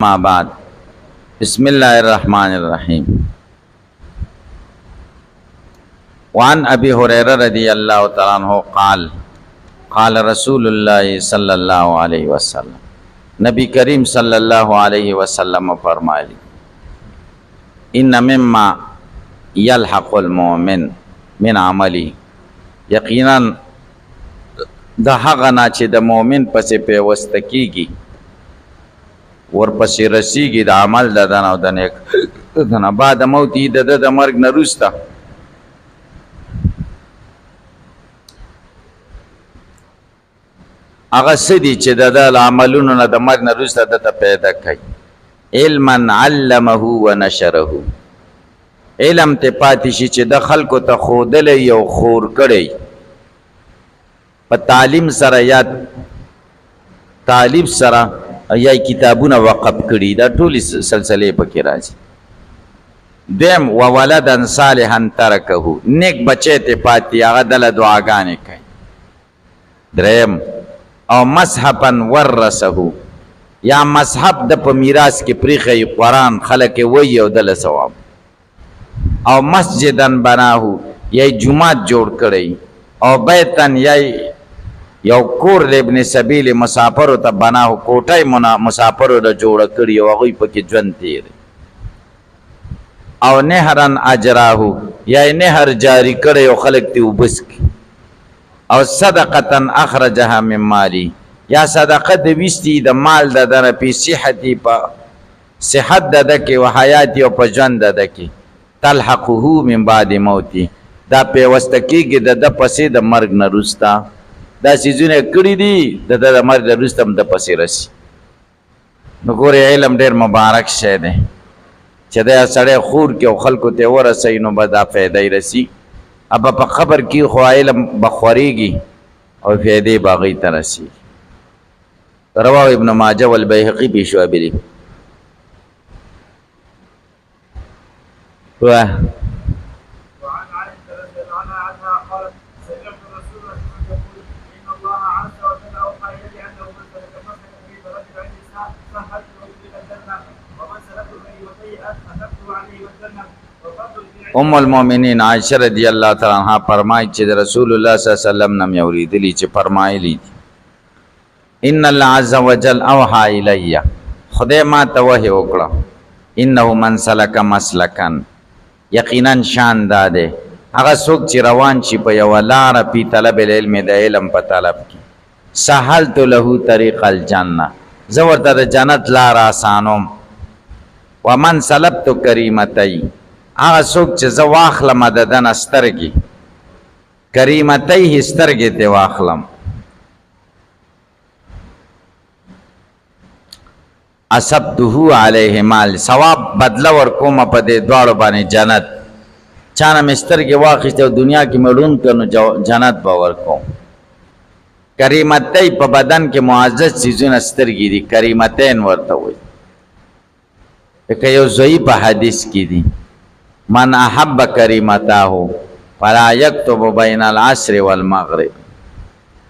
ما بعد بسم الله الرحمن الرحيم وعن أبي هريرة رضي الله تعالى عنه قال قال رسول الله صلى الله عليه وسلم نبی کریم صلی اللہ علیہ وسلم فرمائے ان مما یلحق المؤمن من عملی یقینا دا هغه نه چې د مؤمن پسې پیوسته کیږي ورپسې رسیږي د عمل د دنه او د نیک دنه بعد موت د مرګ نه وروسته هغه څه دي چې د عملونو نه د مرګ نه وروسته دته پیدا کوي علما علمه ونشره علم ته پاتې شي چې د خلکو ته ښودلی او خور کړی په تعلیم سره یا طالب سره یا کتابونه وقف کړي دا ټولې سلسلې پکې راځي دیم وولدا صالحا ترکه نیک بچی ته پاتې هغه دله دعاګانې کوي دریم او مصحفا ورثه یا مصحف د په میراث کې پریښی قرآن خلک وایي او دله ثواب او مسجدا بناه یا جومات جوړ کړی او بیتن یا یو کور د ابن سبیل مسافرو ته بناه کوټای مسافرو د جوړ کړی او هغوی پکې ژوند تیر او نهرن اجراه یا نهر جاری کړی او خلک ته وبس او صدقه اخرجها من مالی یا صدقه د ویستی د مال د دره په صحتی په صحت د دکې او حیات او په ژوند د دکې تلحقه من بعد موتی دا پیوسته کېږي د پسې د مرګ نه وروسته دا سیزونه کړي دي د مرګ نه وروسته هم د پسې رسي نو ګورې علم ډېر مبارک شی دی چې دا سړی خور کې او خلکو ته ورسوي نو به دا فایده یې رسي ابا په خبر کې خو علم به خورېږي او فایدې به هغوی ته رسېږي رواه ابن ماجه والبیهقي فی شعبه وعن عائشة رضي الله عنها قالت سمعت رسول الله يقول إن الله عز وجل أوحى إلي أنه من سلك مسلكا في درجة عندي سهلت له إلى الجنة ومن سلكه سيئة كتبته عليه الجنة ام المؤمنین عائشہ رضی اللہ تعالی عنہ فرمایي چې رسول الله صلی الله علیه وسلم نم یوریدلی چې فرمایلی ان الله عز وجل اوحى الی خدای ما ته وحی وکړه انه من سلک مسلکا یقینا شان داده هغه څوک چې روان شي په یو لار په طلب العلم د علم په طلب کې سهلت له طریق الجنه زه ورته د جنت لار آسانوم ومن سلبت کریمتی هغه څوک چې زه واخلم د دنه سترګې کریمتی سترګې ته واخلم اصبته علیه مال ثواب بدله ورکوم په دې دواړو باندې جنت چانه مې سترګې واخیستې او دنیا کې مې ړوند کړ نو جنت به ورکوم کریمتی په بدن کې معزز څیزونه سترګې دي کریمتین ورته وایي لکه یو ضعیف حدیث کې دي من احب کریمتاه فلا یکتب بین العصر والمغرب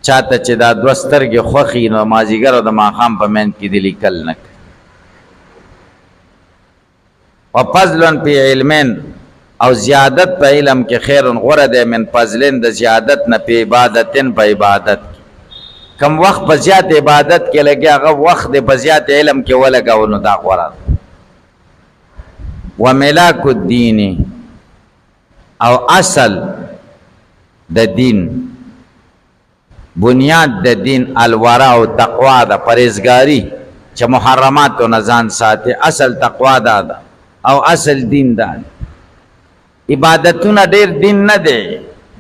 چاته چې دا دوه سترګې خوښي نو مازدیګر او د ماښام په منځ کې دې لیکل نه کوي وفضل فی علمین او زیادت په علم کې خیر غوره دی من فضلن د زیادت نه په عبادتن په عبادت کم وخت په زیات عبادت کې لګي هغه وخت په زیات علم کې ولګاو نو دا غوره وملاک الدین او اصل د دین بنیاد د دین الورع او تقوا د پرهیزګاری چې محرمات او نزان ساتي اصل تقوا ده او اصل دین ده عبادتونه ډیر دین نه دی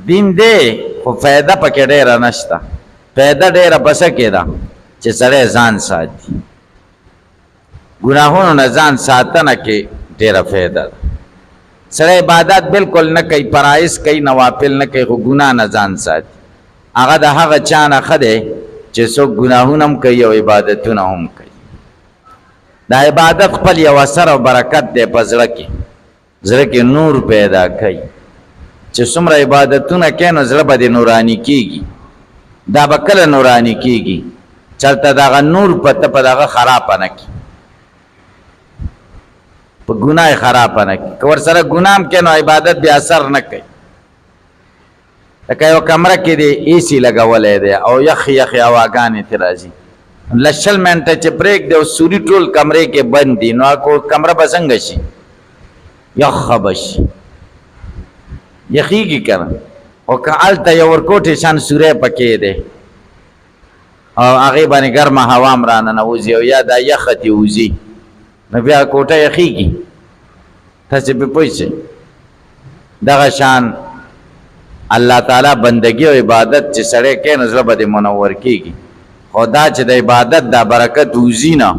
دین دی خو فایده پکې ډیره نشته فایده ډیره پس کې ده چې سړی ځان ساتي ګناهونو نه ځان ساتنه کې ډیره فایده ده سړی عبادت بالکل نه کوي فرایض کوي نوافل نه کوي خو ګناه نه ځان ساتي هغه د هغه چا نه ښه دی چې څوک ګناهونه هم کوي او عبادتونه هم کوي دا عبادت خپل یو اثر او برکت دی په زړه کې نور پیدا کوي چې څومره عبادتونه کوي نو زړه به دې نوراني کېږي دا به کله نوراني کېږي چلته دغه نور په ته په دغه خراب نه کړي په ګناه خراب نه کی کور سره ګنام کینو عبادت به اثر نه کوي لکه یو کمره کې دی ایسی لګولې دی او یخ یخ هواګانې ترې راځي لشل منټه چې بریک دی او سوري ټول کمرې کې بند دي نو کو کمره به څنګه شي یخ بش یخیږي کنه او که هلته یو ورکوټې شان سوری پکې دی او هغې باندې ګرمه هوا هم راننوځي او یا دا یخه تې وځي نو بیا کوټه یخیږي تاسې پې پوه شئ دغه شان الله تعالی بندگی او عبادت چې سړی کوي نو زړه به دې منور کېږي خو دا چې د عبادت دا برکت وځي نه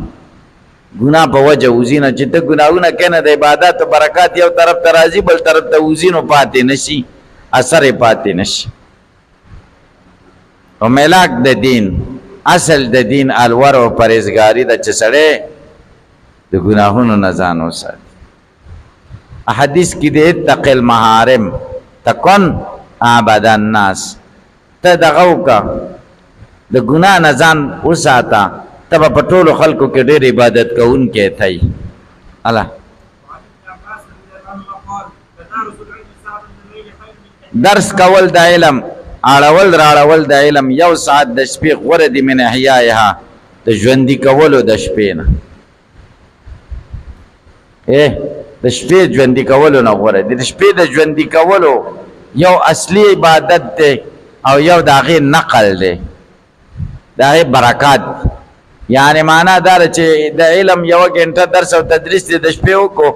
ګناه په وجه وځي نه چې ته ګناهونه کوې نه د عبادت برکات یو طرف ته راځي بل طرف ته وځي نو پاتې نه شي اثر یې پاتې نه شي او ملاک د دین اصل د دین الور او پرهیزګاري ده چې سړی د ګناهونو نه ځان وساتي حدیث کې دی اتق المحارم تکن عبد الناس ته دغه وکړه د ګناه نه ځان وساته ته به په ټولو خلکو کې ډېر عبادت کوونکی دی الله درس کول د علم اړول راړول د علم یو ساعت د شپې غوره دي من احیائها د ژوندي کولو د شپې نه د شپې ژوندي کولو نه غوره دي د شپې د ژوندي کولو یو اصلي عبادت دی او یو د هغې نقل دی د هغې برکات یعنی معنا دا ده چې د علم یوه ګنټه درس او تدریس دی د شپې وکړو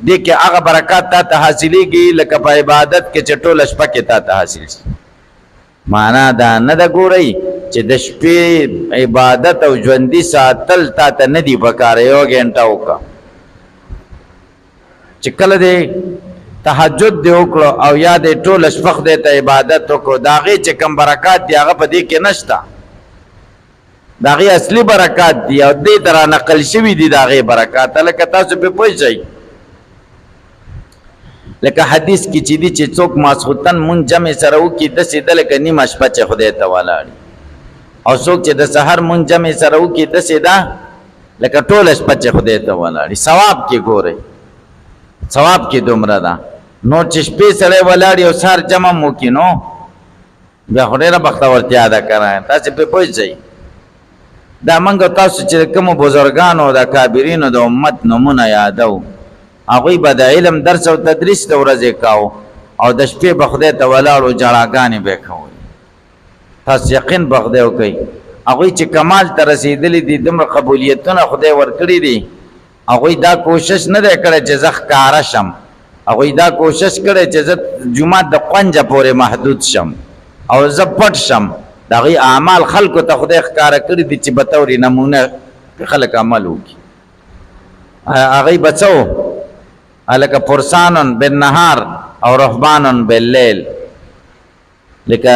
دې کې هغه برکات تا ته حاصلېږي لکه په عبادت کې چې ټوله شپه کې تا ته حاصل شي معنا دا نه ده ګورئ چې د شپې عبادت او ژوندي ساتل تا ته نه دي پکار یوه ګنټه وکړه چې کله دې تهجد دی وکړو او یا دې ټوله شپه خدای ته عبادت وکړو د هغې چې کوم برکات دي هغه په دې کې نشته د هغې اصلي برکات دي او دې ته رانقل شوي دي د هغې برکات لکه تاسو پې پوه شئ لکه حدیث کې چې دي چې څوک ماسخوتن مونځ جمع سره وکړي داسې ده لکه نیمه شپه چې خدای ته ولاړي او څوک چې د سحر مونځ جمع سره وکړي داسې ده لکه ټوله شپه چې خدای ته ولاړي ثواب کې ګورئ ثواب کې دومره ده نو چې شپې سړی ولاړي او سهار جمع م وکړي نو بیا خو ډېره بختورتیا ده که نه تاسې پرې پوه شئ دا موږ تاسو چې د کومو بزرګانو د کابرینو د امت نومونه یادو هغوی به د علم درس او تدریس د ورځې کاو او د شپې به خدای ته ولاړو جړاګانې به یې کولې تاسو یقین به خدای وکوئ هغوی چې کمال ته رسېدلي دي دومره قبولیتونه خدای ورکړي دي هغوی دا کوشش نه دی کړی چې زه ښکاره شم هغوی دا کوشش کړی چې زه جومات د قونجه پورې محدود شم او زه پټ شم د هغوی اعمال خلکو ته خدای ښکاره کړي دي چې به طورې نمونه خلک عمل وکړي هغوی به څه لکه فرسانون بالنهار او رهبانون باللیل لکه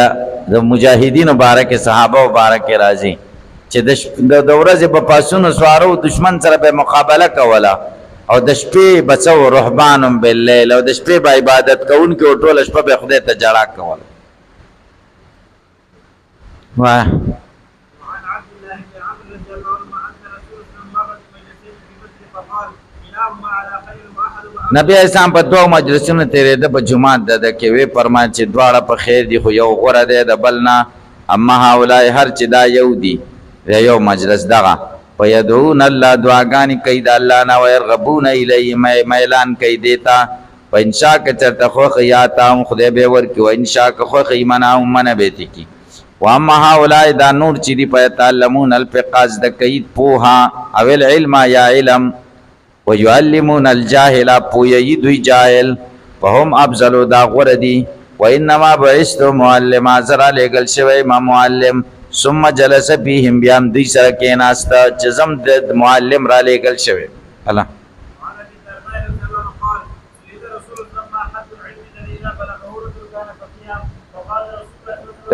د مجاهدینو باره کې صحابه باره کې راځي چې د ورځې په پاسونو سوارو دشمن سره به مقابله کوله او د شپې به څه رهبانون باللیل او د شپې به عبادت کوونکي او ټوله شپه به خدای ته جړا کوله وایه وعن عبد الله بن عمرو رضي الله عنهما ان رسول الله مر بمجلسين في مسجد فقال كلاهما على خير واحد نبی اسلام په دوه مجلسونو تېرېده په جومات د کې وی فرمایل چې دواړه په خیر دي خو یو غوره دی د بل نه اما هؤلاء هر چې دا یو دي یو مجلس دغه فیدعون الله دعاګانې کوي د الله نه ویرغبون الیه میلان کوي دې ته په انشاء که چېرته خوښ یا ته خدای به یې ورکړي و انشاء که خوښ یې منع منع به یې کړي واما هؤلاء دا نور چې دي فیتعلمون الفقه زده کوي پوهه او العلم یا علم ويعلمون الجاهل پویی دوی جاهل فهم افضل دا غوره دي وانما بعثت معلما زرا لګل شوی ما معلم ثم جلس فيهم بيام دوی سره کېناسته چې زم د معلم را لګل شوی الله وعن ابي الدرداء رضي الله عنه قال سئل رسول الله ما حد العلم الذي اذا بلغه رجل كان فقيها فقال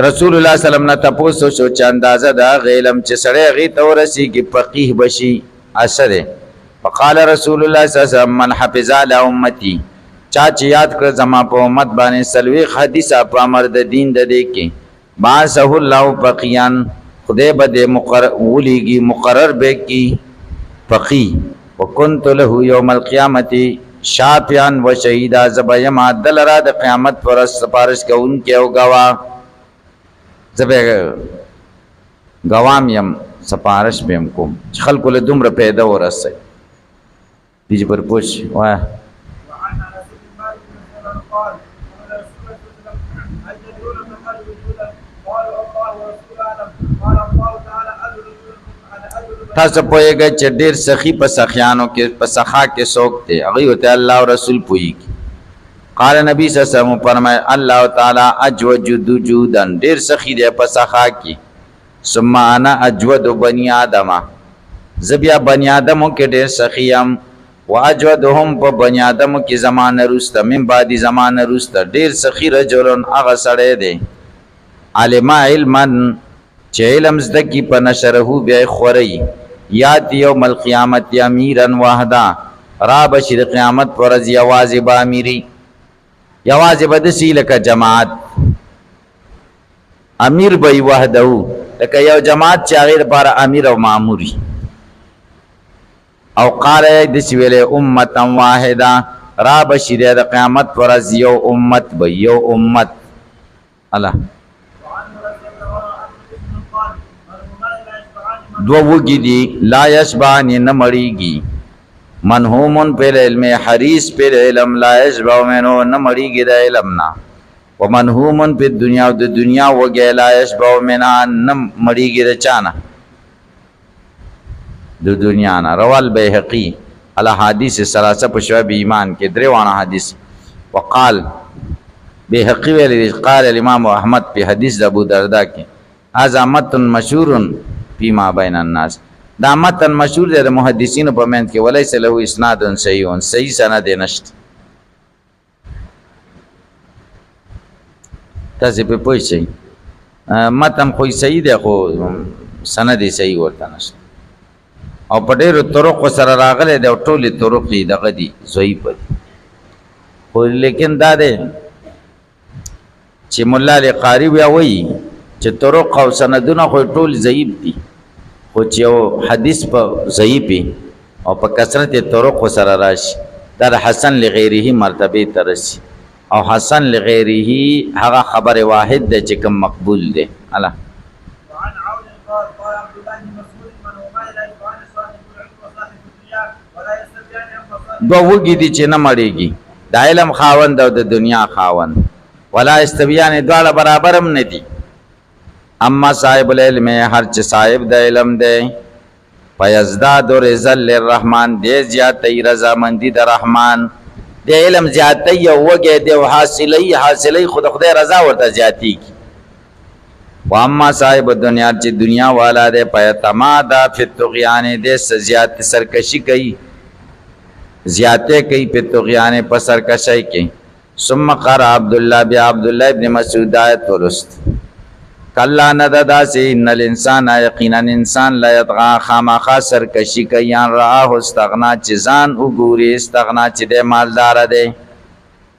رسول الله صلی الله علیه وسلم نه تاسو شو چې اندازه دا علم چې سړی غي تورسي کې فقيه بشي اثر فقال رسول الله صلی الله علیه وسلم من حفظ علی امتی چا چې یاد کړ زما په امت باندې سلوي حدیثه په امر د دین د دې کې باسه الله فقیان خدای به د مقرر به کی فقی وکنت له یوم القیامت شافعا و شهیدا زبیم عدل را د قیامت پر سپارش کوونکی او گواه زبه گوام یم سپارش بهم کوم خلق له دومره پیدا ورسي دې پر پوښ وای وعن انس بن مالك رضي الله عنه قال قال رسول الله صلى الله عليه وسلم هل تدرون ما قال وجودا قالوا الله ورسوله اعلم قال الله تعالى ادعو تاسو پوهیږئ چې ډېر سخی په سخیانو کې په سخا کې څوک دی هغه ته الله او رسول پوهیږي قال نبی صلی الله علیه وسلم فرمای الله تعالی اجود وجودن ډېر سخی دی په سخا کې ثم انا اجود بنی آدم زبیا بنی آدمو کې ډېر سخیم واجودهم په بنی آدمو کې زمانه روسته من بعد زمانه روسته ډېر سخی رجلن هغه سړی دی علم علما چې علم زده کی په نشره بیا خوري یاد یوم القیامت امیرا واحدا را بشر قیامت پر از یوازې با امیری یوازې بدسی لکه جماعت امیر به وحده لکه یو جماعت چې غیر پر امیر او ماموري او قال دسی ویله امه واحده را بشر د قیامت پر از یو امت به یو امت الله دو وگی دی لا یشبانی نمڑیگی منہومن پر علم حریص پر علم لا یشبع منو نمڑیگی دا علمنا ومنہومن پر دنیا و دا دنیا وگی لا یشبع منا نمڑیگی دا چانا دو دنیانا روال بیحقی علی حدیث سلاسہ پشواب ایمان کے دریوانا حدیث وقال بیحقی ویلی قال الامام احمد پی حدیث دا ابو دردہ کی ازامت مشہورن فيما بين الناس دا متن مشهور دی د محدثینو په منځ کې وليس له اسناد صحیح سند نشته تاسو په پوه شئ متن خو صحیح دی خو سند صحیح ورته نشته او په ډېرو طرق سره راغلی دی او ټولې طرق یې دغه دي ضعیف دي خو لیکن دا دی چې مولا علی قاری بیا وایي چې طرق او سندونه خو ټول ضعیف دي خو چې یو حدیث په ضعیفي او په کثرت طرق سره راشي دا حسن لغیره مرتبه ته رسي او حسن لغیره هغه خبر واحد دی چې کوم مقبول دی الله وعن عون قال قال عبد الله بن مسعود من هما لا يفعل صاحب العلم وصاحب الدنيا ولا يستطيع ان يفعل دو وګي دي چې نه مړېږي د علم خاوند او د دنیا خاوند ولا استویان دواړه برابر هم نه دي اما صاحب العلم هر چه صاحب د علم دی فیزداد رضا للرحمن دی زیاتی رضا مندی د رحمان دی علم زیاتی او وګه دی حاصلی خود خدای رضا ورته زیاتی کی و اما صاحب الدنیا چې دنیا والا دی پیتمادا فی الطغیان دی زیات سرکشی کوي زیاته کوي په طغیان په سرکشی کوي ثم قرأ عبد الله بیا عبد الله ابن مسعود آیت ولست کلا نددا سی ان الانسان یقینا انسان لا یطغى خامخا سرکشی کوي ان راه استغنا چزان وګوري استغنا چې د مالدار دی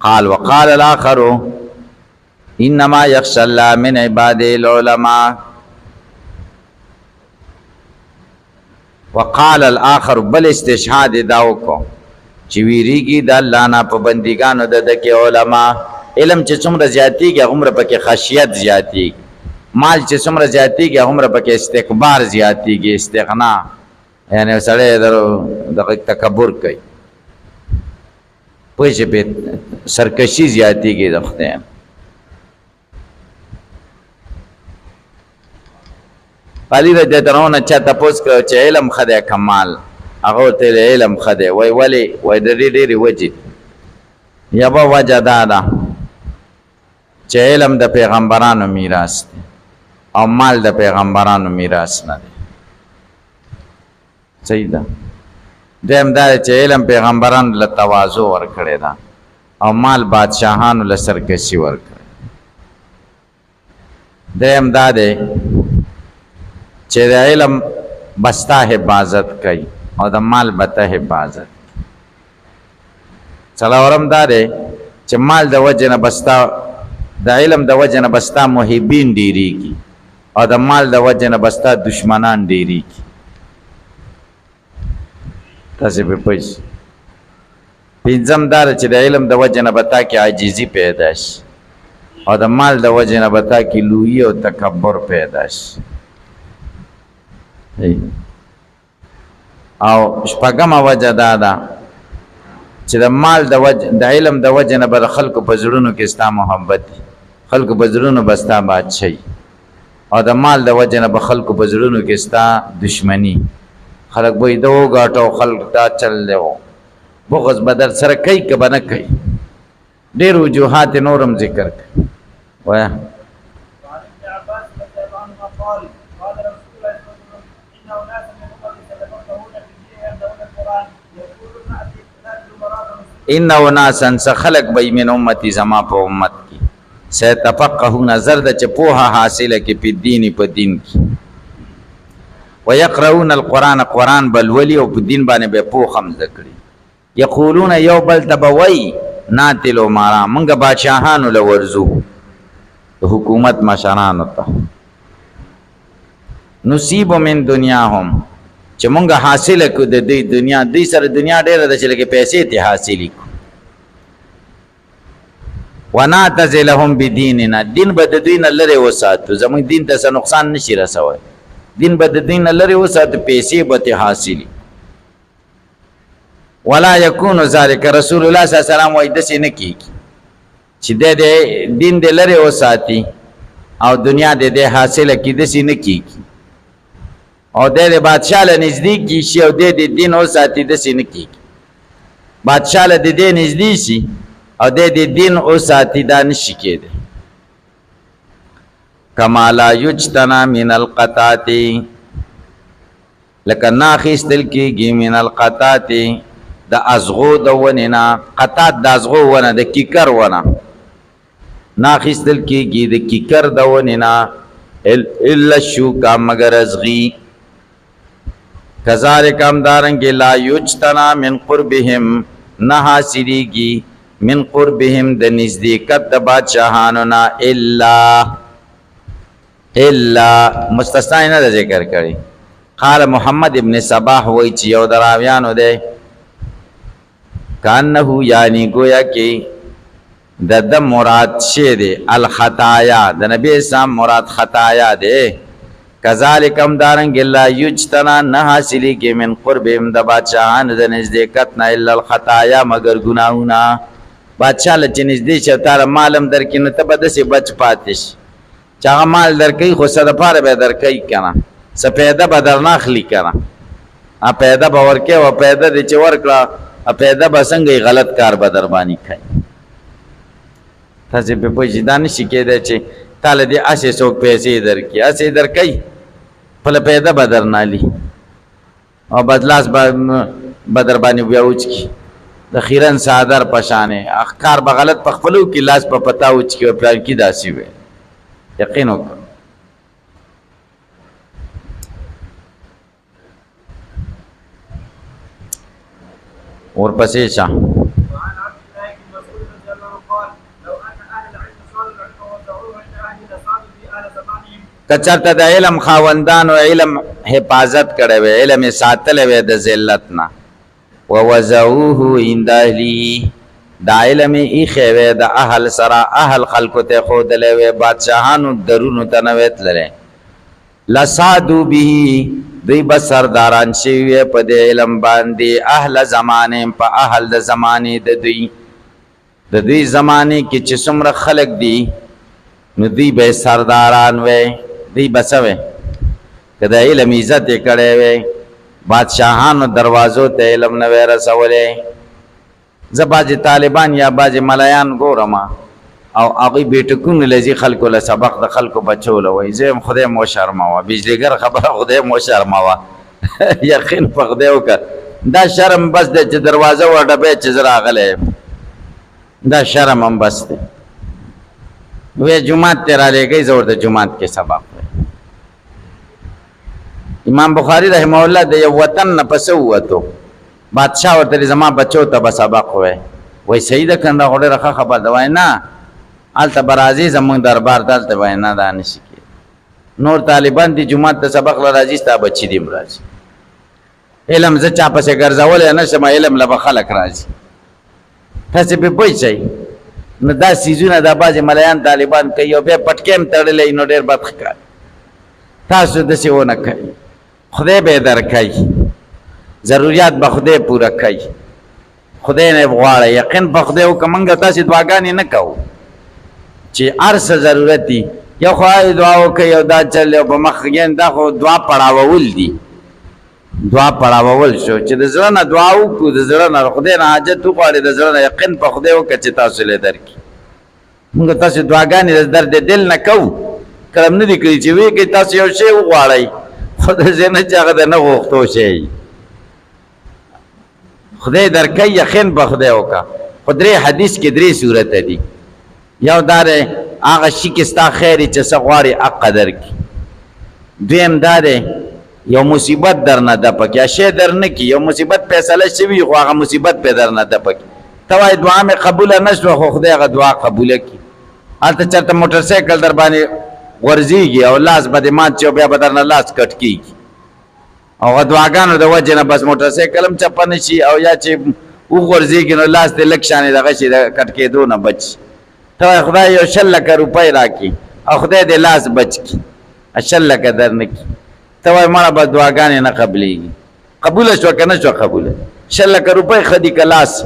قال وقال الاخر انما يخشى الله من عباده العلماء وقال الاخر بل استشهاد داو کو چې ویریږي د الله نه په بندګانو د کې علما علم چې څومره زیاتیږي هغومره پکې خشیت زیاتیږي مال چې څومره زیاتیږي هغومره پکې استکبار زیاتیږي استغنا یعنی سړی د تکبر کوي پوه شئ په سرکشي زیاتیږي د خدای علی رضی الله عنه چا تاسو کو چې علم خدای کمال هغه ته علم خدای وای ولی وای د ډېری وجه یا به وجه دا چې علم د پیغمبرانو میراث دی او مال د پیغمبرانو میراث نه دی صحیح ده دیم دا چې علم پیغمبرانو له تواضع ورکړی دا او مال بادشاهانو له سرکشي ورکړی دیم دا دی چې د علم بستا حفاظت کوي او د مال بته حفاظت څلورم دا دی چې مال د وجه نه بستا د علم د وجه نه بستا محبین ډیریږي او د مال د وجه نه بستا دشمنان ډیریږي تاسې پې پوه شئ. پنځم دا ده چې د علم د وجې نه به تا کې عاجزي پیدا شي او د مال د وجې نه به تا کې لویي او تکبر پیدا شي. او شپږمه وجه دا ده چې د مال د علم د وجې نه به د خلکو په زړونو کې ستا محبت وي، خلکو په زړونو به ستا بادشاهي، او د مال د وجې نه به خلکو په زړونو کې ستا دشمني. خلک به یې ده وګاټه، خلک دا چل دی، بغض به در سره کوي که به نه کوي. ډېر وجوهات نورم ذکر کړي. وایه وعن ابن عباس رضي الله عنهما قال قال رسول الله صلى الله عليه وسلم ان اناسا من امتي سيتفقهون في الدين ويبدأون القران يقولون ناتي مراد ان اناسا سخلق بی من امتی زما په امت کی سيتفقهون زرد چې پوها حاصله کی په دین په دین کی ويقرؤون القران قران بل ولي او په دین باندې به پوخ هم ذکرې. یقولون یو بل تبوی ناتلو مارا منګه بادشاہانو لورزو حکومت مشرانو ته نصیب من دنیاهم چې مونږه حاصله کو د دې دنیا دې سره دنیا ډېره د چې لکه پیسې ته حاصلې کو. ونعتزلهم بدیننا دین به د دوی نه لرې وساتو، زموږ دین ته څه نقصان نشي رسوی، دین به د دین نه لرې وساتو، پیسې به ته حاصلې. ولا یکون ذلک رسول الله صلی الله علیه وسلم وایي داسې نه کېږي چې د دین دې لرې وساتي او دنیا دې حاصله کړي، داسې نه کېږي. او د بادشاہ له نزدیک شي او د دین وساتي، داسې نه کېږي. بادشاہ له د دې نزدیک شي او د دین وساتي، دا نشي کېدی. کما لا یجتنا من القطات لکه ناخیستل کېږي من القطات د ازغو د ونې نه، قطات د ازغو ونه د کیکر ونه ناخیستل کېږي د کیکر د ونې نه الا الشوکا مگر ازغي. کذالک همدارنګې لا یجتنا من قربهم نه حاصلېږي من قربهم د نزدېکت د بادشاهانو نه الا مستثنا نه ده ذکر کړی. قال محمد ابن صباح وایي چې یو د راویانو دی کانه یعنی گویا کې د مراد شی دی الخطایا د نبی اسلام مراد خطایا دی. کذالک همدارنګې لا یجتنا نه حاصلېږي من قربهم د بادشاهانو د نزدېکت نه الا الخطایا مگر ګناهونه. بادشاہ له چې نږدې شي او تا له مال هم درکړي نو ته به داسې بچ پاتې شي چې هغه مال درکوي خو څه دپاره به یې درکوي که نه، څه پیدا به درنه اخلي که نه، پیدا به ورکوي او پیدا دې چې ورکړه پیدا به څنګه غلط کار به در باندې کوي. تاسې پې پوه شئ دا نشي کېدی چې تا له دې هسې څوک پیسې درکړي، هسې درکوي خپله پیدا به درنالي او بدلاس به در باندې بیا وچکي د خیرن سادر پشانې کار به غلط په خپلو کې لاس په پتا وچکي او پلان کې داسې وی. یقین وکړه ورپسې شه. وعن عبد الله بن مسعود رضي الله عنه قال لو ان اهل العلم صاروا العلم ووزعوه عند اهل لصادوا في اهل زمانهم. کچرته د علم خاوندانو علم حفاظت کړی وی، علم یې ساتلی وی د ذلت نه، ووزعوه عند اهله دا علم یې ایښی وی د اهل سره، اهل خلکو ته ښودلی وی، بادشاهانو درونو ته نه وی تللی. لصادوا به دوی به سرداران شوي وی په دې علم باندې، اهل زمانې په اهل د زمانې د دوی زمانې کې چې څومره خلک دي نو دوی به سرداران وی، دوی به څه وی که د علم عزت یې کړی وی، بادشاهانو دروازو ته علم نه وی رسولی. زه بعضې طالبان یا بعضې ملایان ګورم او هغوی بیټکونه لذي خلکو له سبق د خلکو بچو له وایي، زه یم خدای مو شرموه، بجلیګر خبره خدای مو شرموه. یقین په خدای وکړه دا شرم بس دی چې دروازه ورډبی چې زه راغلی یم، دا شرم هم بس دی. وی جومات ته رالیږئ زه ورته جومات کې سبق وایم. امام بخاری رحمه الله د یو وطن نه پسې ووتو، بادشاه ورته زما بچو ته به سبق وی، وایي صحیح ده که نه خو ډېره ښه خبره ده. وایي نه هلته به راځي زموږ دربار ته، هلته وایي نه دا نشي کېدی. نور طالبان دي جومات ته سبق له راځي، ستا بچي دې هم راځي. علم زه چا پسې ګرځولی نه شم علم له به خلک راځي تاسې پې پوه شئ نو دا څیزونه دا بعضې ملیان طالبان کوي او بیا پټکې هم تړلی نو ډېر بد ښکاري تاسو داسې ونه کوي خدای به یې درکوي ضروریات به خدای پوره کوي خدای نه غواړه یقین په خدای وکړه موږ تاسې دعاګانې نه کوو چې هر څه ضرورت دي یو خو دعا وکړئ او دا چل او په مخ دا خو دعا پړاوول دي دعا پړاوول شو چې د زړه نه دعا وکړو د زړه نه خدای نه حاجت وغواړې د زړه نه یقین په خدای وکړه چې تاسو له درکړي موږ تاسې دعاګانې د درد دل نه کوو کله هم نه دي کړي چې ویې کوي تاسو یو شی وغواړئ خو داسې نه چې هغه د نه غوښتو شی خدای درکوي یقین په خدای وکړه خو درې حدیث کې درې صورته دي یو دا دی هغه شي کې ستا خیر چې څه غواړې حق درکړي دویم دا دی یو مصیبت در نه دپه کړي شی در نه کړي یو مصیبت فیصله شوي خو هغه مصیبت پې در نه دپه کړي ته وایې دعا مې قبوله نه شوه خو خدای هغه دعا قبوله کړي هلته چېرته موټر سایکل در باندې غورځېږي او لاس به دې مات شي او بیا به در نه لاس کټ کېږي او هغه دعاګانو د وجې نه بس موټر سایکل هم چپه نه شي او یا چې وغورځېږي نو لاس دې لږ شانې دغه شي د کټ کېدو نه بچ شي ته وایې خدای یو 100 لکه روپۍ راکړي او خدای دې لاس بچ کړي 100 لکه در نه کړي ته وایې مړه به دعاګانې نه قبلېږي قبوله شوه که نه شوه قبوله 100 لکه روپۍ ښه دي که لاس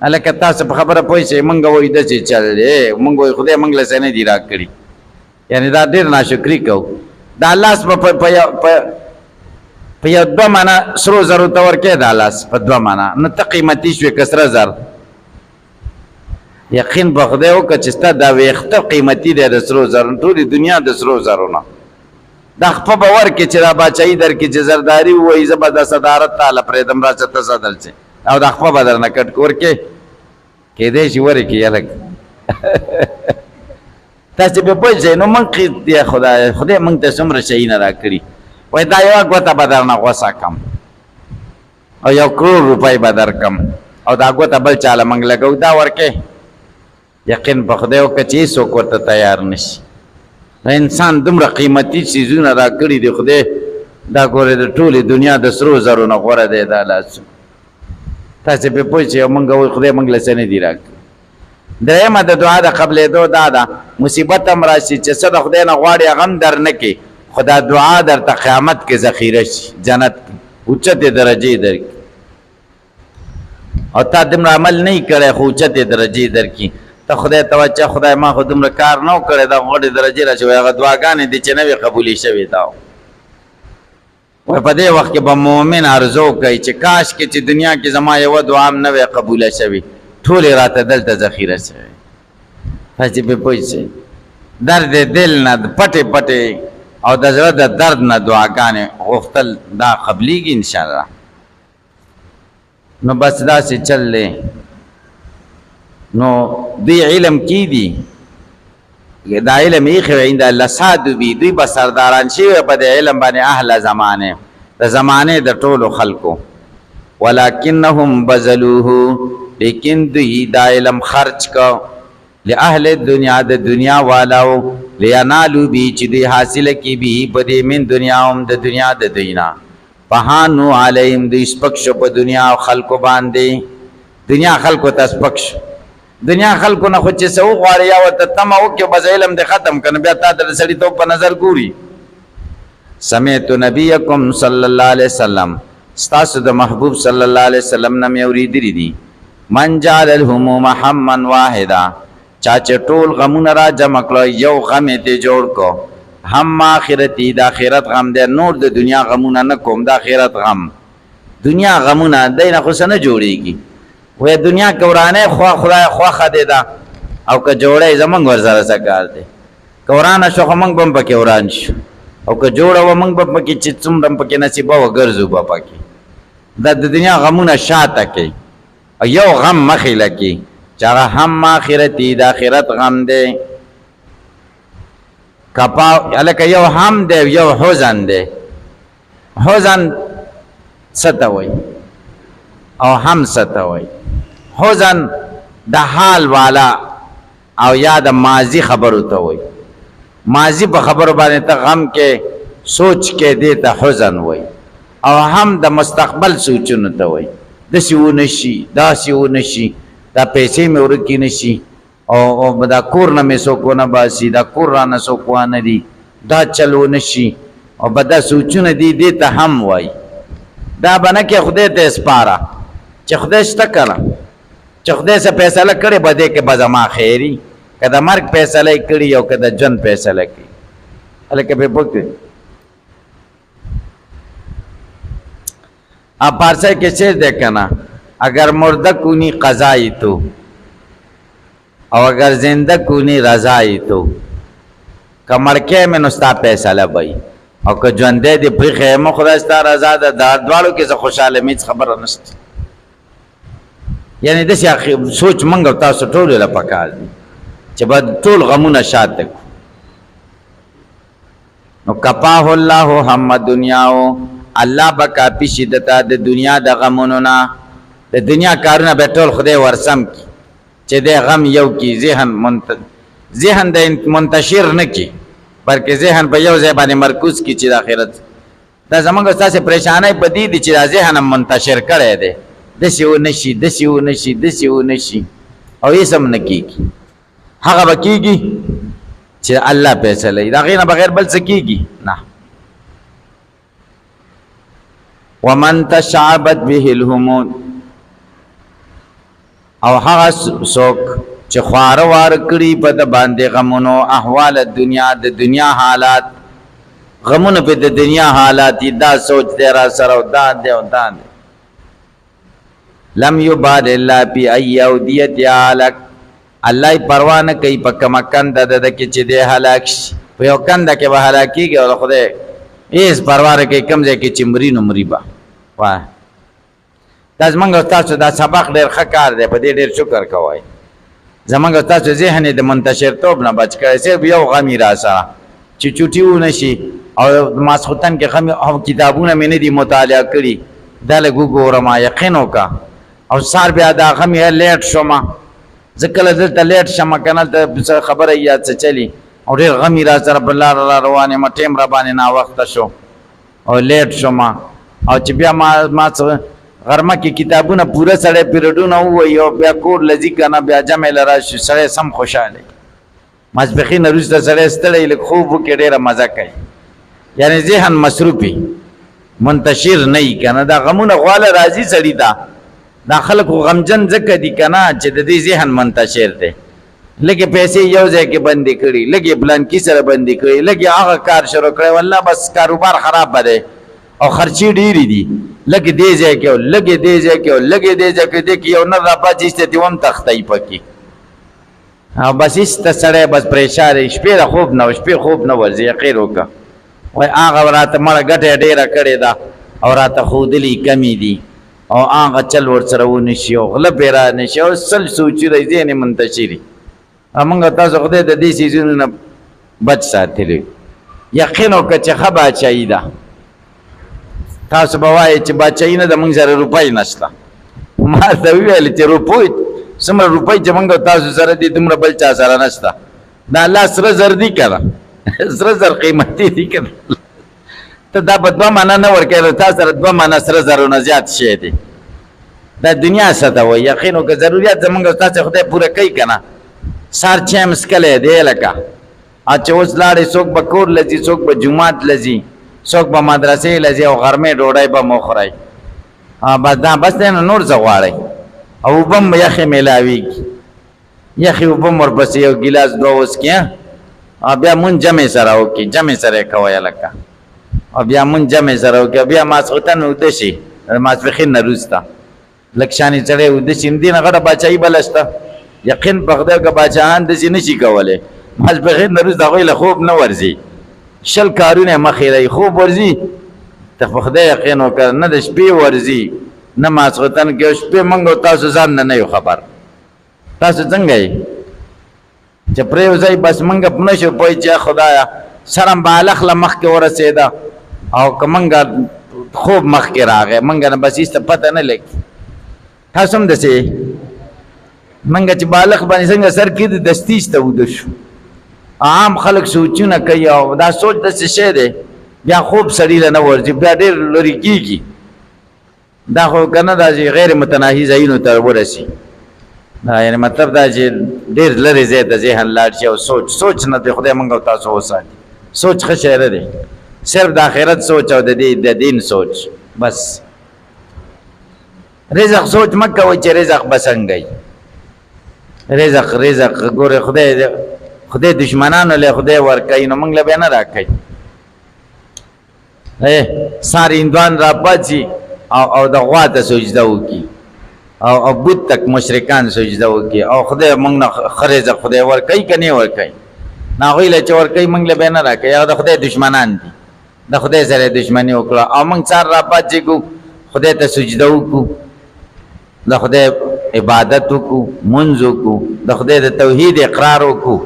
هلکه تاسو په خبره پوه شئ موږ وایو داسې چل دی موږ وایو خدای موږ له څه نه دي راکړي یعنې دا ډېر ناشکري کوو دا لاس به په یو 2 مانه سرو زرو ته ورکوې دا لاس په 2 مانه نه ته قیمتي شوې که سره زر یقین په خدای وکړه چې ستا دا ویښته قیمتي دی د سرو زرو ټولې دنیا د سرو زرو نه دا خپه به ورکړې چې دا باچایي درکړي چې زرداري ووایي زه به د صدارت تاله پرېږدم راشه ته صدر چې او دا خپه به در نه کټ ورکې کېدی شي ورکړي هلک تاسې پې پوه شئ نو موږ دی خدای موږ ته څومره شیونه راکړي وایي دا یوه ګوته به در نه غوسه کم او 1 کروڑ روپۍ به درکم او دا ګوته بل چاله موږ لګو دا ورکې یقین په خدای وکړه چې هېڅوک ورته تیار نه شي انسان دومره قیمتي څیزونه راکړي دي خدای دا ګورې د ټولې دنیا د سرو زرو نه غوره دی دا لاسونه تاسې پې پوه شئ او موږ وایو خدای موږ له څه نه دي راکړي درېیمه د دعا د قبلېدو دا ده مصیبت هم راشي چې څه د خدای نه غواړي هغه هم در نه کړي خو دا دعا درته قیامت کې ذخیره شي جنت کې اوچتې درجې درکړي او تا دومره عمل نه یې کړی خو اوچتې درجې درکړي ته خدای ته وایه چې خدای ما خو دومره کار نه و کړی دا غوړې درجې را شوی هغه دعاګانې دي چې نه وې قبولې شوې دا وایي په دې وخت کې به مؤمن ارزو کوي چې کاش کې چې دنیا کې زما یوه دعا هم نه وې قبوله شوې ټولې راته دلته ذخیره شوې تاسې پې پوه شئ درد دل نه پټې پټې او د زړه د درد نه دعاګانې غوښتل دا قبلېږي انشاءالله نو بس داسې چل دی نو دوی علم کی دي دا علم ایخی عند الله سادو بی دوی به سرداران شوی په د علم باندې اهل زمانه د زمانه د ټولو خلکو ولکنهم بذلوه لیکن دوی دا علم خرچ کو لأهل دنیا د دنیا والاو لینالو بی چې دوی حاصل کی بی په دې من دنیا هم د دنیا د دینا فهانو علیهم دوی سپکشو په دنیا خلکو باندې دنیا خلکو ته سپکشو دنیا خلکو نه خو چې څه وغواړي یا ورته تمه وکړي بس علم دې ختم کړه بیا تا ته د سړیتوب په نظر ګوري سمعت نبیکم صلی الله علیه وسلم ستاسو د محبوب صلی الله علیه وسلم نه مې اورېدلي دي من جعل الهموم هما واحدا چا چې ټول غمونه را جمع کړه یو غم یې دې جوړ کو هم آخرتي د آخرت غم دی نور د دنیا غمونه نه کوم د آخرت غم دنیا غمونه دی نه خو څه نه جوړېږي وی دنیا که ورانه خدای خوښه دی ده او که جوړی زمونږ ورسره څه کار دی که ورانه شو خو موږ به هم پکې وران شو او که جوړه وه موږ به پکې چې څومره هم پکې نصیبه وګرځو به پکې دا د دنیا غمونه شاته کوي او یو غم مخې لکي چې هغه هم آخرتي د آخرت غم دی هلکه یو هم دی یو حزن دی حزن څه ته وایي او هم څه ته وایي حزن د حال والا او یا د ماضی خبرو ته وایي ماضی په خبرو باندې ته غم کې سوچ کې دی ته حزن وایي او هم د مستقبل سوچونه ته وای داسې ونشي داسې ونشي دا پیسې مې ورکې نشي او دا کور نه مې څوک ونه باسي دا کور رانه څوک وانه دي دا چل ونشي او به دا سوچونه دي دې ته هم وای دا به نه کې خدای ته سپاره چې خدای شته که نه چې خدای څه فیصله کړې به دې کې به زما خیري که د مرګ فیصله یې کړي او که د ژوند فیصله کړي هلکه پې پوه اب پارسه کے شعر دیکھنا اگر مردہ کونی قضائی تو او اگر زندہ کونی رضائی تو کمڑکے میں نستا پیسہ لبائی او که جوندے دی پریخے مخدستا رضا دا داردوالو کیسا خوشحال میچ خبر نست یعنی دسی سوچ منگو تاسو ټولو لپکار دی چې بعد ټول غمونه شاد دکو نو کپاہ اللہ ہم دنیاو الله به کافی شدتا د دنیا د غمونو نه د دنیا کارونه به ټول خدای ورسم کی چې د غم یو کی ذهن د منتشر نه کی بلکې ذهن په یو ځای باندې مرکوز کی چې د آخرت دا زمونږ ستاسې پریشانۍ په دې دي چې دا ذهن منتشر کړی دی داسې ونشي داسې ونشي داسې ونشي او هېڅ هم نه کېږي هغه به کېږي چې الله فیصله وي د هغې نه بغیر بل څه کېږي نه ومن تشعبت به الهموم او هغه څوک چې خواره وار کړي په د باندې غمونو احوال دنیا د دنیا حالات غمونه په د دنیا حالات دا سوچ دی را سره او دا دی او دا دی لم یبال الله فی ای اودیت یالک الله پروا نه کوي په کومه کنده د کې چې دی هلاک شي په یو کنده کې به هلاکیږي او خدای هیڅ پروا نه کوي کوم ځای کې چې مري نو مري به واه دا زمونږ تاسو دا سبق ډېر ښه کار دی په دې ډېر شکر کوئ زمونږ تاسو ذهن د منتشرتوب نه بچ کړی صرف یو غم یې را سره چې چوټي ونه شي او ماسخوتن کې غم او کتابونه مې نه دي مطالعه کړي دا لږ وګورم یقین وکړه او سار بیا دا غم یې لیټ شوم زه کله دلته لیټ شم که نه ته خبره یاد څه چلي او ډېر غم یې را سره په لاره را روان یم ټیم را باندې ناوخته شو او لیټ شوم او چې بیا ما غرمه کې کتابونه پوره سړی پیریډونه ووایي او بیا کور لځي که نه بیا جمع له راشي سړی سم خوشحاله ماسپښین وروسته سړی ستړی لږ خوب وکړي ډېره مزه کوي یعنی ذهن مصروفي منتشر نه وي که نه دا غمونه غواله راځي سړي ته دا خلکو غمجن ځکه دي که نه چې د دې ذهن منتشر دی لږې پیسې یو ځای کې بندې کړي لږې بلانکي سره بندې کړي لږې هغه کار شروع کړی والله بس کاروبار خراب به دی او خرچې ډېرې دي لږې دې ځای کې او لږې دې ځای کې او لږې دې ځای کې دې کې یو نر راپاڅي ایسته دې هم تختی پکې او بس ایسته سړی بس پریشان دی شپې د خوب نه شپې خوب نه ورځي یقین وکړه وایي هغه راته مړه ګټه ډېره کړې ده او راته ښودلي کمې دي او هغه چل ورسره ونه شي او غله پرې را نه شي او سل سوچونه ذهن منتشري موږ تاسو خدای د دې څیزونو نه بچ ساتلی یقین وکړه چې ښه باچایي ده تاسو به وایئ چې باچایي نه ده موږ سره روپۍ نشته ما ته وویل چې روپۍ څومره روپۍ چې موږ تاسو سره دي دومره بل چا سره نشته دا الله سره زر دي که نه سره زر قیمتي دي که نه ته دا په دوه معنا نه ورکوې تا سره دوه معنا سره زرونه زیات شی دی دا دنیا څه ته وایي یقین وکړه ضروریات زموږ ستاسې خدای پوره کوي که نه سار چای مسکلی دی لکه چې اوس لاړې څوک به کور لځي څوک به جومات لځي څوک به مدرسې لځي او غرمې ډوډۍ به مو خورئ بس دا بس دی نو نور څه غواړئ او اوبه هم یخې میلاویږي یخې اوبه هم ورپسې یو ګیلاس دوه وڅکي بیا مونږ جمع سره وکړي جمع سره یې کوئ لکه او بیا مونږ جمع سره وکړي بیا ماسخوتن اوده شي ماسپښین نه وروسته لږ شانې سړی اوده شي نو دې نه غټه باچایي بله شته یقین په خدای که باچاهان داسې نه شي کولی ماسپښین نه وروسته هغوی له خوب نه ورځي شل کارونه مخې لري خوب ورځي ته په خدای یقین وکړه نه د شپې ورځي نه ماسخوتن کې شپې موږ او تاسو ځان نه یو خبر تاسو څنګه یې چې پرېوځئ بس موږ نه شو پوه چې خدایه سرم بالغ له مخکې ورسېده او که موږ خوب مخکې راغی موږ نه بس هېڅ ته پته نه لګي تاسو هم داسې موږ چې بالغ باندې څنګه سر کېږي دستیز ته وده شو عام خلک سوچونه کوي او دا سوچ داسې شی دی بیا خوب سړی له نه ورځي بیا ډېر لرې کېږي دا خو که نه دا چې غیر متناهي ځایونو ته ورسي یعنې مطلب دا چې ډېر لرې ځای ته ذهن لاړ شي او سوچ نه دی خدای موږ او تاسو وساتي سوچ ښه شی نه دی صرف د آخرت سوچ او د دین سوچ بس رزق سوچ مه کوئ چې رزق به څنګه رزق ګوره خدای دشمنانو له خدای ورکوي نو موږ له بیا نه راکوي سار هندوان را پاڅي او د غوا ته سجده وکړي او بت تک مشرکان سجده وکړي او خدای موږ نه ښه رزق خدای ورکوي که نه ورکوي نه هغوی له چې ورکوي موږ له بیا نه راکوي هغه د خدای دشمنان دي د خدای سره دشمني وکړه او موږ سار را پاڅېږو خدای ته سجده وکړو د خدای عبادت وکړو منځ وکړو د خدای د توحید اقرار وکړو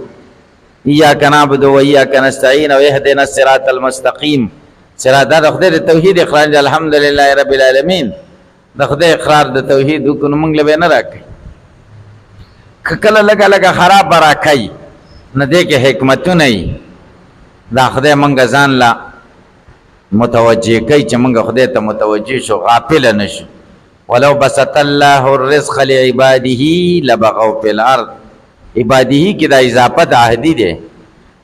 ایاک نعبد و ایاک نستعین او اهدنا الصراط المستقیم صراط د خدای د توحید اقرار دی الحمدلله رب العالمین د خدای اقرار د توحید وکړو نو موږ له به نه راکوي که کله لږه لږه خراب به راکوي نه دی کې حکمتونه وي دا خدای موږ ځان له متوجه کوي چې موږ خدای ته متوجه شو غافله نه شو ولو بسط الله الرزق لعباده لبغوا في الارض عباده کی دا اضافت عهدی دے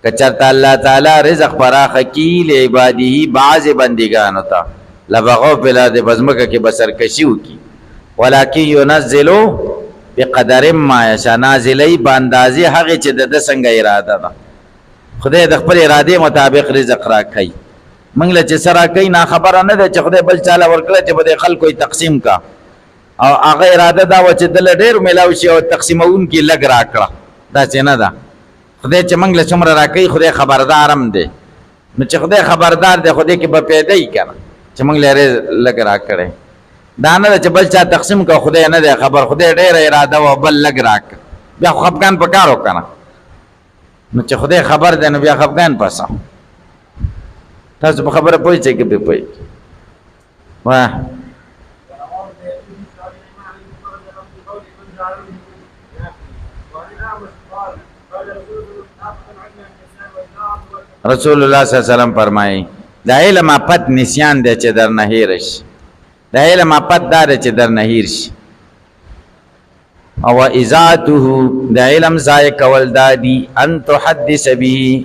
کہ چرتا اللہ تعالی رزق فراخ کی لعباده بعض بندگانو تا لبغوا في الارض بزمکہ کی بسرکشیو کی ولکن ينزلو بقدر ما یشاء نازلی باندازی حق چې د څنګه اراده ده خدای د خپل اراده مطابق رزق راکړي موږ له چې سره کوي نه خبره نه ده چې خدای بل چاله ورکړه چې به خلکو تقسیم کا او هغه اراده دا و چې دل ډېر میلاو شي او تقسیمون کې لګ راکړه دا څه نه ده خدای چې موږ له څومره راکوي خدای خبردار هم دی نو چې خدای خبردار دی خدای کې به پیدا یې کنه چې موږ له لګ راکړي دا نه چې بل چا تقسیم کا خدای نه دی خبر خدای ډېر اراده او بل لګ راک بیا خفقان پکارو کنه نو چې خدای خبر دی نو بیا خفقان پاسه تاسو په خبره پوه چې کې به پوه واه رسول الله صلی الله علیه وسلم فرمایي دا علم پد نسیان دی چې در نه هیر شي دا علم پد دار چې در نه هیر شي او اذاته دا علم ضایع کول دادی ان تحدث به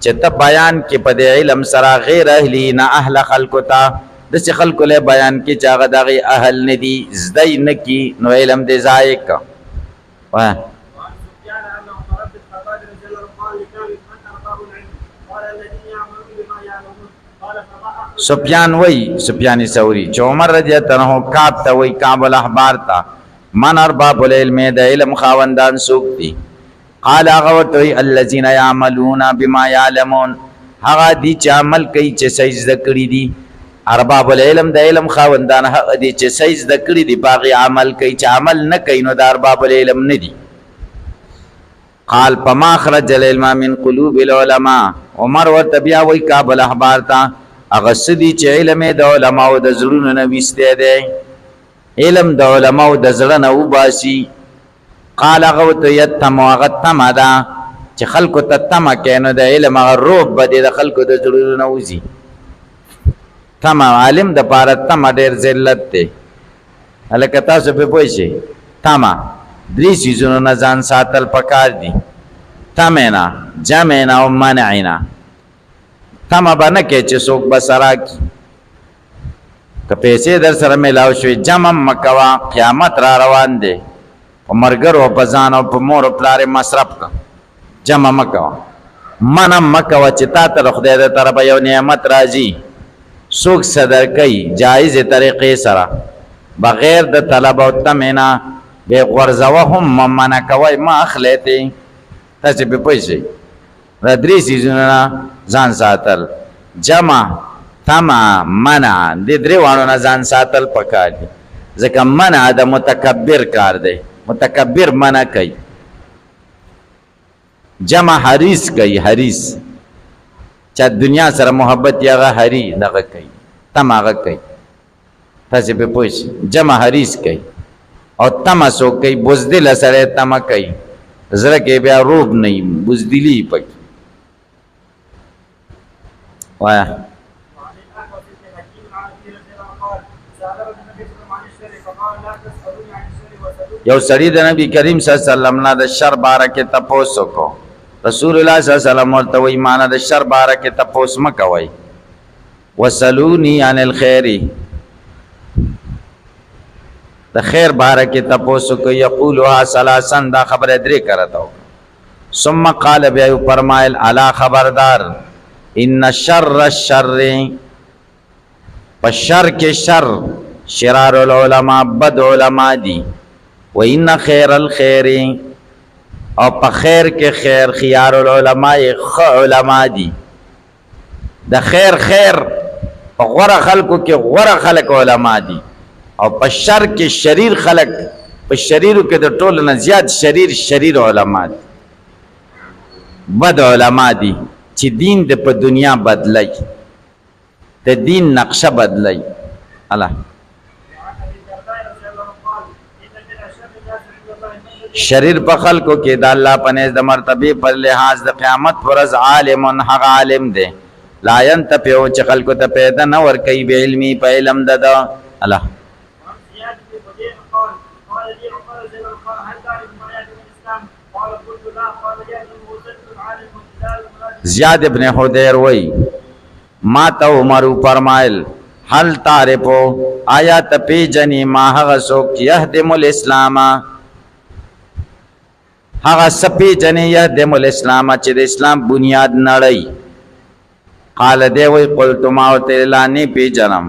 چې ته بیان کې په دې علم سره غیر اهلی نه اهل خلق ته د څه خلق له بیان کې چې هغه دغه اهل نه دي زدای نه کی نو علم دې ضایع کا واه سفیان وی سفیان ثوری چې عمر رضی الله عنه کعب ته وی کعب الاحبار ته من ارباب العلم د علم خاوندان سوق دي قال غوتوی الذين يعملون بما يعلمون هغه دي چې عمل کوي چې صحیح ذکرې دي ارباب العلم د علم خاوندان هغه دي چې صحیح ذکرې دي باغی عمل کوي چې عمل نه کوي نو د ارباب العلم نه دي قال فما خرج العلم من قلوب العلماء عمر ورته بیا وی کعب الاحبار ته هغه سدي چې علم د علماء د زړونو نه وسته دی علم د علماء د زړه نه وباسي قال غوت یتم وغتم دا چې خلکو ته تم کینو د علم هغه روب بده د خلکو د زړونو نه وځي تم عالم د پاره تم ډېر ذلت دی الکه تاسو په پوه شئ تم درې سيزونو نه ځان ساتل پکار دي تمنا جمعنا او منعنا تم باندې کې چې څوک بسرا کی که پیسې در سره ملاو شوي جمع مکوا قیامت را روان دی په مرګر او بزان او په مور او پلار مصرف کا جمع مکوا من مکوا چې تا ته خدای دې طرف یو نعمت راځي څوک صدر کوي جایز طریقې سره بغیر د طلب او تمنا به غرزوهم ممن کوي ما اخلته تاسو په پیسې را درې سيزونه ځان ساتل جمع تما منع دې درې وانو نه ځان ساتل پکار دي ځکه منع د متکبر کار دی متکبر منع کوي جمع حریص کوي حریص چا دنیا سره محبت یغه هری دغه کوي تما هغه کوي تاسو په پوښ جمع حریص کوي او تما سو کوي بوزدل سره تما کوي زړه کې بیا روب نه بوزدلی پک وایا یو سړی د نبی کریم صلی الله علیه وسلم نه د شر باره کې تپوس وکړو. رسول الله صلی الله علیه وسلم ورته وایي معنا د شر باره کې تپوس مه کوئ. وسلونی عن الخیر، د خیر باره کې تپوس وکړو. یقولها ثلاثا، دا خبره درې کرته وکړه. ثم قال بیا فرمایل الا خبردار، ان شر الشر، په شر کې شر شرار العلماء بد علماء دي. و ان خیر الخیر، او په خیر کې خیر خيار العلماء خ علماء دي. د خیر خیر په غوره خلقو کې غوره خلق علماء دي، او په شر کې شریر خلق، په شریرو کې د ټولو نه زیات شریر علماء دي، بد علماء دي چې دین د په دنیا بدلی، د دین نقشه بدلی. الله شریر په خلقو کې د الله په نزد د مرتبه پر لحاظ د قیامت ورځ عالم هغه عالم دی لا ينتفع چې خلقو ته پیدا نه ور کوي به علمي په علم د الله. زیاد ابن حدیر وی ما ته عمر فرمایل هل تعرفو، آیا ته پیژنې ما هغه څوک یهدم الاسلام، هغه سپی جنې یهدم الاسلام چې د اسلام بنیاد نړۍ. قال دی وی قلت ما لا نه پیژنم.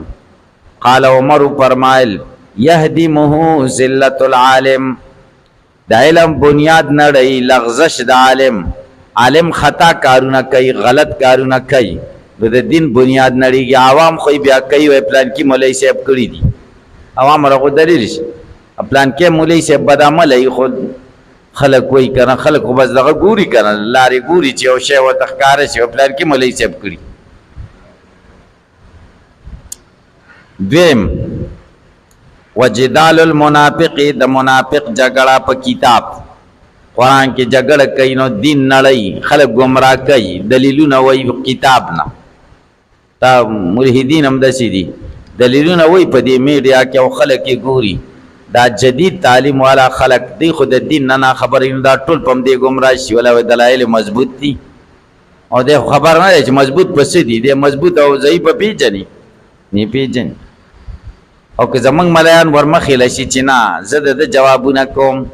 قال عمر فرمایل یهدمه ذلت العالم، د علم بنیاد نړۍ لغزش د عالم. عالم خطا کارونه کوي، غلط کارونه کوي، د دین بنیاد نړۍ. عوام خو بیا کوي وای پلان کې مولوی صاحب کړی دي، عوام راغو دلیل شي پلان کې مولوی صاحب بد عمل ای خود خلق وای کنه، خلق خو بس دغه ګوري کنه، لاري ګوري چې او شی و تخکار شي پلان کې مولوی صاحب کړی. دویم وجدال المنافق، د منافق جګړه په کتاب قرآن کې جګړه کوي نو دین نړۍ خلق گمراه کوي، دلیلونه وای کتاب نه. تا ملحدین هم دسی دي دلیلونه وای په دې میډیا کې او خلق کې ګوري. دا جدید تعلیم والا خلق دی خود دین نه خبرې، دا ټول پم دی گمراه شي ولا دلایل مضبوط دي او د خبر نه چې مضبوط پسې دي، د مضبوط او ضعیف پیژني نه پیژني. او که زمنګ مليان ورمخې لشي چې نه زه د جوابونه کوم،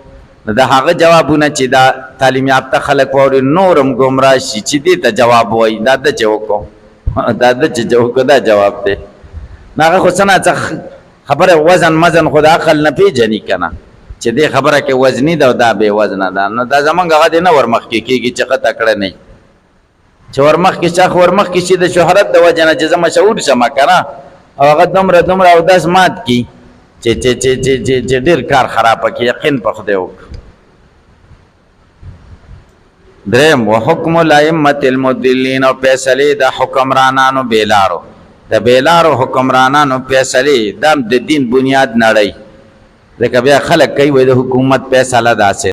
دا هغه جوابونه چې دا تعلیم یافته خلق ووري نورم گمراه شي چې دې ته جواب وای دا د چوکو دا د چوکو دا جواب دی. هغه خو څنګه خبره وزن مزن خدا عقل نه پیژني کنه چې دې خبره کې وزنی ده او دا به وزن ده. نو دا زمونږ هغه دې نه ورمخ کې کېږي چې قطع کړه نه چې ورمخ کې چا ورمخ کې چې د شهرت د وجه نه چې زما مشهور شمه کنه او هغه دومره او داس مات کی چې ډیر کار خراب کی. یقین په خدای وک. دریم وحکم الائمه المضلین، او فیصله د حکمرانانو بیلارو، د بیلارو حکمرانانو فیصله د دین بنیاد نړۍ. ځکه بیا خلک کوي د حکومت فیصله داسې